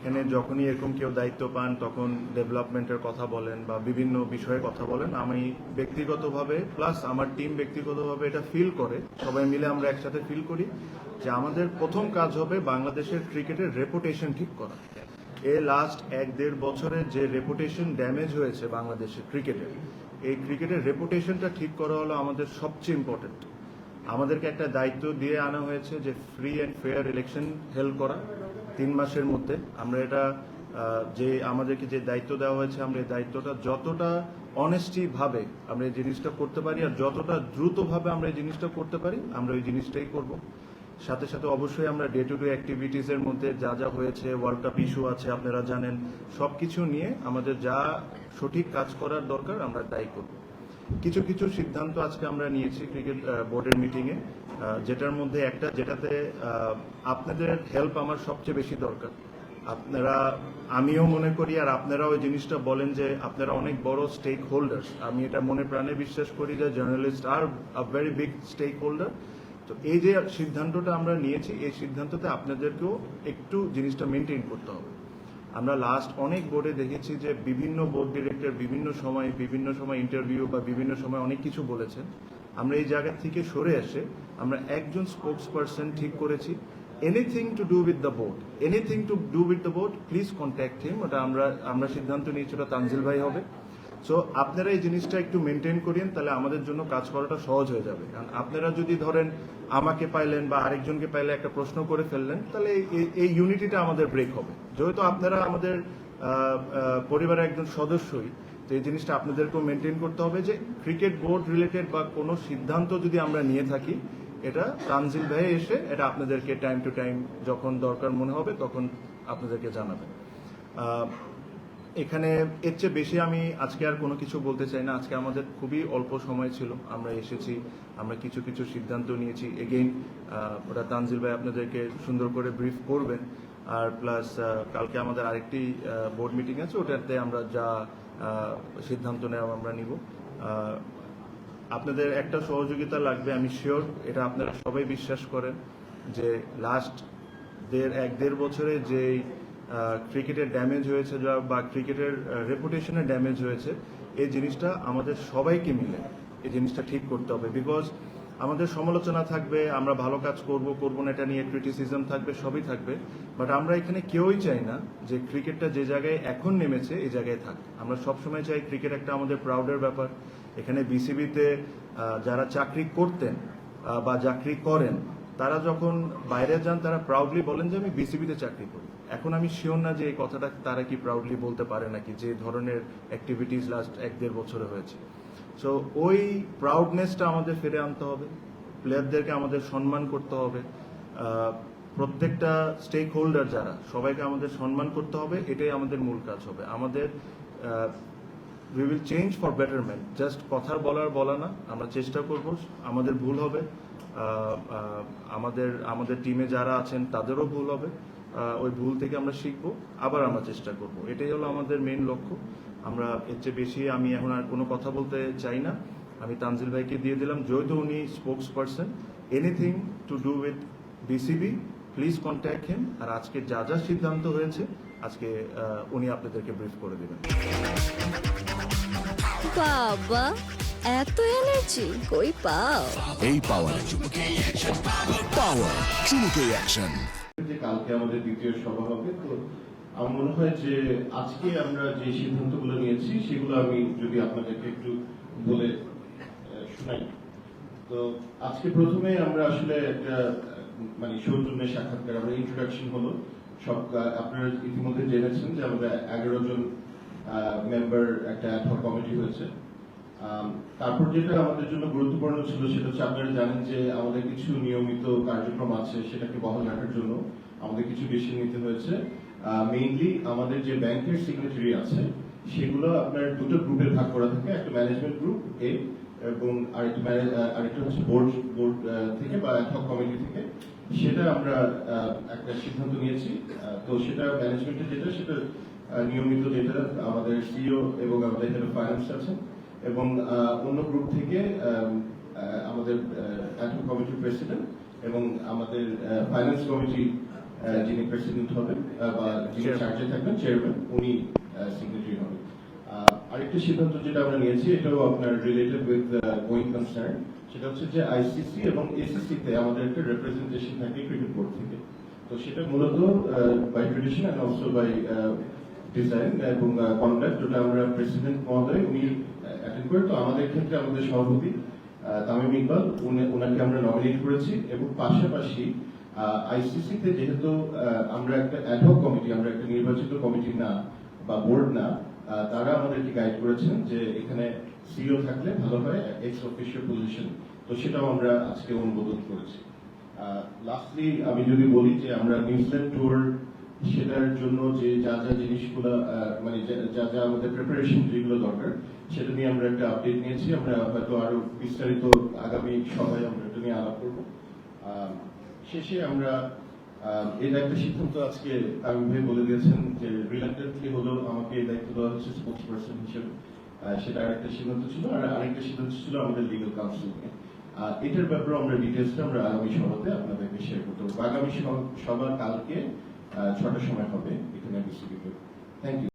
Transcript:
এখানে যখনই এরকম কেউ দায়িত্ব পান তখন ডেভেলপমেন্টের কথা বলেন বা বিভিন্ন বিষয়ে কথা বলেন, আমি ব্যক্তিগতভাবে প্লাস আমার টিম ব্যক্তিগতভাবে এটা ফিল করে, সবাই মিলে আমরা একসাথে ফিল করি যে আমাদের প্রথম কাজ হবে বাংলাদেশের ক্রিকেটের রেপুটেশন ঠিক করা। লাস্ট 1-1.5 বছরে যে রেপুটেশন ড্যামেজ হয়েছে বাংলাদেশের ক্রিকেটের, এই ক্রিকেটের রেপুটেশনটা ঠিক করা হলো আমাদের সবচেয়ে ইম্পর্টেন্ট। আমাদেরকে একটা দায়িত্ব দিয়ে আনা হয়েছে যে free and fair election held করা 3 মাসের মধ্যে। আমরা এটা যে আমাদেরকে যে দায়িত্ব দেওয়া হয়েছে, আমরা এই দায়িত্বটা যতটা অনেস্টি ভাবে আমরা এই জিনিসটা করতে পারি আর যতটা দ্রুতভাবে আমরা এই জিনিসটা করতে পারি, আমরা ওই জিনিসটাই করব। সাথে সাথে অবশ্যই আমরা ডে টু ডে অ্যাক্টিভিটিসের মধ্যে যা যা হয়েছে, ওয়ার্ল্ড কাপ ইস্যু আছে আপনারা জানেন, সব কিছু নিয়ে আমাদের যা সঠিক কাজ করার দরকার আমরা তাই করব। কিছু কিছু সিদ্ধান্ত আজকে আমরা নিয়েছি ক্রিকেট বোর্ডের মিটিংয়ে, যেটার মধ্যে একটা যেটাতে আপনাদের হেল্প আমার সবচেয়ে বেশি দরকার। আপনারা, আমিও মনে করি আর আপনারা ওই জিনিসটা বলেন যে আপনারা অনেক বড় স্টেক হোল্ডার্স। আমি এটা মনে প্রাণে বিশ্বাস করি যে journalist are a very big stakeholder. তো এই যে সিদ্ধান্তটা আমরা নিয়েছি, এই সিদ্ধান্ততে আপনাদেরকেও একটু জিনিসটা মেনটেন করতে হবে। আমরা লাস্ট অনেক বোর্ডে দেখেছি যে বিভিন্ন বোর্ড ডিরেক্টর বিভিন্ন সময় ইন্টারভিউ বা বিভিন্ন সময় অনেক কিছু বলেছেন। আমরা এই জায়গা থেকে সরে এসে আমরা একজন স্পোকস পারসন ঠিক করেছি। Anything to do with the board please contact him. ওটা আমরা সিদ্ধান্ত নিয়েছি ওটা তানজিল ভাই হবে। সো আপনারা এই জিনিসটা একটু মেনটেন করেন, তাহলে আমাদের জন্য কাজ করাটা সহজ হয়ে যাবে। কারণ আপনারা যদি ধরেন আমাকে পাইলেন বা আরেকজনকে পাইলে একটা প্রশ্ন করে ফেললেন, তাহলে এই ইউনিটিটা আমাদের ব্রেক হবে। যেহেতু আপনারা আমাদের পরিবারের একজন সদস্যই, তো এই জিনিসটা আপনাদেরকেও মেনটেন করতে হবে যে ক্রিকেট বোর্ড রিলেটেড বা কোনো সিদ্ধান্ত যদি আমরা নিয়ে থাকি, এটা তানজিল ভাই এসে এটা আপনাদেরকে টাইম টু টাইম যখন দরকার মনে হবে তখন আপনাদেরকে জানাবেন। এখানে এর চেয়ে বেশি আমি আজকে আর কোনো কিছু বলতে চাই না। আজকে আমাদের খুবই অল্প সময় ছিল, আমরা এসেছি, আমরা কিছু কিছু সিদ্ধান্ত নিয়েছি। এগেইন ওটা তানজিল ভাই আপনাদেরকে সুন্দর করে ব্রিফ করবেন। আর প্লাস কালকে আমাদের আরেকটি বোর্ড মিটিং আছে, ওটাতে আমরা যা সিদ্ধান্ত নেওয়া আমরা নিব। আপনাদের একটা সহযোগিতা লাগবে, আমি শিওর এটা আপনারা সবাই বিশ্বাস করেন যে লাস্ট 1-1.5 বছরে যে ক্রিকেটের ড্যামেজ হয়েছে বা ক্রিকেটের রেপুটেশনের ড্যামেজ হয়েছে, এই জিনিসটা আমাদের সবাইকে মিলে এই জিনিসটা ঠিক করতে হবে। বিকজ আমাদের সমালোচনা থাকবে, আমরা ভালো কাজ করব না এটা নিয়ে ক্রিটিসিজম থাকবে, সবই থাকবে, বাট আমরা এখানে কেউই চাই না যে ক্রিকেটটা যে জায়গায় এখন নেমেছে এই জায়গায় থাক। আমরা সবসময় চাই ক্রিকেট একটা আমাদের প্রাউডের ব্যাপার। এখানে বিসিবিতে যারা চাকরি করতেন বা চাকরি করেন, তারা যখন বাইরে যান তারা প্রাউডলি বলেন যে আমি বিসিবিতে চাকরি করি। এখন আমি শিওর না যে এই কথাটা তারা কি প্রাউডলি বলতে পারে নাকি, যে ধরনের অ্যাক্টিভিটিস লাস্ট 1-1.5 বছরে হয়েছে। সো ওই প্রাউডনেসটা আমাদের ফিরে আনতে হবে, প্লেয়ারদেরকে আমাদের সম্মান করতে হবে, প্রত্যেকটা স্টেক হোল্ডার যারা সবাইকে আমাদের সম্মান করতে হবে। এটাই আমাদের মূল কাজ হবে। আমাদের we will change for betterment, just কথা বলা না, আমরা চেষ্টা করব। আমাদের ভুল হবে, আমাদের টিমে যারা আছেন তাদেরও ভুল হবে, ওই ভুল থেকে আমরা শিখবো, আবার আমরা চেষ্টা করব। এটাই হলো আমাদের মেইন লক্ষ্য। আমরা এর চেয়ে বেশি আমি এখন আর কোনো কথা বলতে চাই না। আমি তানজিল ভাইকে দিয়ে দিলাম, যেহেতু উনি spokesperson, anything to do with BCB please contact him. আর আজকে যা যা সিদ্ধান্ত হয়েছে আজকে উনি আপনাদেরকে ব্রিফ করে দেবেন। বাবা, এত এনার্জি কই পাও? এই পাওয়ার চুমুকে অ্যাকশন। যে কালকে আমাদের দ্বিতীয় সভা হবে, তো আমার মনে হয় যে আজকে আমরা যে সিদ্ধান্তগুলো নিয়েছি সেগুলো আমি যদি আপনাদেরকে একটু বলে শোনাই। তো আজকে প্রথমে আমরা আসলে একটা মানে সৌজন্যের সাক্ষাৎকার, আমরা ইন্ট্রোডাকশন হলো সব। আপনারা ইতিমধ্যে জেনেছেন যে আমাদের 11 জন মেম্বার একটা অ্যাডহক কমিটি হয়েছে। তারপর যেটা আমাদের জন্য গুরুত্বপূর্ণ ছিল সেটা হচ্ছে, আপনারা জানেন যে আমাদের কিছু নিয়মিত কার্যক্রম আছে, সেটাকে বহাল রাখার জন্য আমাদের কিছু ডিসিশন নিতে হয়েছে। মেইনলি আমাদের যে ব্যাংকের সিগনেচারি আছে সেগুলো আপনার দুটো গ্রুপে ভাগ করা থাকে, একটা ম্যানেজমেন্ট গ্রুপ এ এবং আরেকটা হচ্ছে বোর্ড থেকে বা অ্যাডহক কমিটি থেকে। সেটা আমরা একটা সিদ্ধান্ত নিয়েছি। তো সেটা ম্যানেজমেন্টের যেটা, সেটা নিয়মিত যেটা আমাদের সিইও এবং আমাদের হেড অফ ফাইন্যান্স আছেন, এবং অন্য গ্রুপ থেকে আমাদের অ্যাডহক কমিটির প্রেসিডেন্ট এবং আমাদের ফাইন্যান্স কমিটি যিনি প্রেসিডেন্ট হবেন বা যিনি Chairman. চার্জে থাকবেন চেয়ারম্যান, উনি সিগনেটারি হবেন। আরেকটা সিদ্ধান্ত যেটা আমরা নিয়েছি, এটাও আপনার রিলেটেড উইথ গোয়িং কনসার্ন, সেটা হচ্ছে যে আইসিসি এবং এসিসি তে আমাদের একটা রিপ্রেজেন্টেশন থাকে ক্রিকেট বোর্ড থেকে। তো সেটা মূলত by tradition and also by design এবং কন্ডাক্ট, ওটা আমরা প্রেসিডেন্ট মহোদয় উনি অ্যাটেন্ড করে। তো আমাদের ক্ষেত্রে আমাদের সভাপতি তামিম ইকবাল, ওনাকে আমরা নমিনেট করেছি। এবং পাশাপাশি আইসিসি তে যেহেতু আমরা একটা অ্যাডহক কমিটি, আমরা একটা নির্বাচিত কমিটি না বা বোর্ড না, তারা আমাদেরকে গাইড করেছেন যে এখানে সিইও থাকলে ভালো হয়, এক্স অফিসিয়াল পজিশন। তো সেটাও আমরা আজকে অনুমোদন করেছি। লাস্টলি আমি যদি বলি যে আমরা নিউজিল্যান্ড ট্যুর, সেটার জন্য যে যা যা জিনিসগুলো মানে যা যা আমাদের প্রিপারেশন যেগুলো দরকার, সেটা নিয়ে আমরা একটা আপডেট নিয়েছি। আমরা হয়তো আরো বিস্তারিত আগামী সভায় আমরা এটা নিয়ে আলাপ করবো। শেষে আমরা এটা একটা সিদ্ধান্ত আজকে আমি ভাই বলে দিয়েছেন যে রিল্যাক্টেন্টলি হলেও আমাকে এই দায়িত্ব দেওয়া হচ্ছে স্পোর্টস পার্সন হিসেবে। সেটা আরেকটা সিদ্ধান্ত ছিল। আর আরেকটা সিদ্ধান্ত ছিল আমাদের লিগ্যাল কাউন্সিল নিয়ে। এটার ব্যাপারে আমরা ডিটেলসটা আমরা আগামী সভাতে আপনাদেরকে শেয়ার করতে পারবো। আগামী সভা কালকে 6টার সময় হবে এখানে বিসিবিতে। Thank you.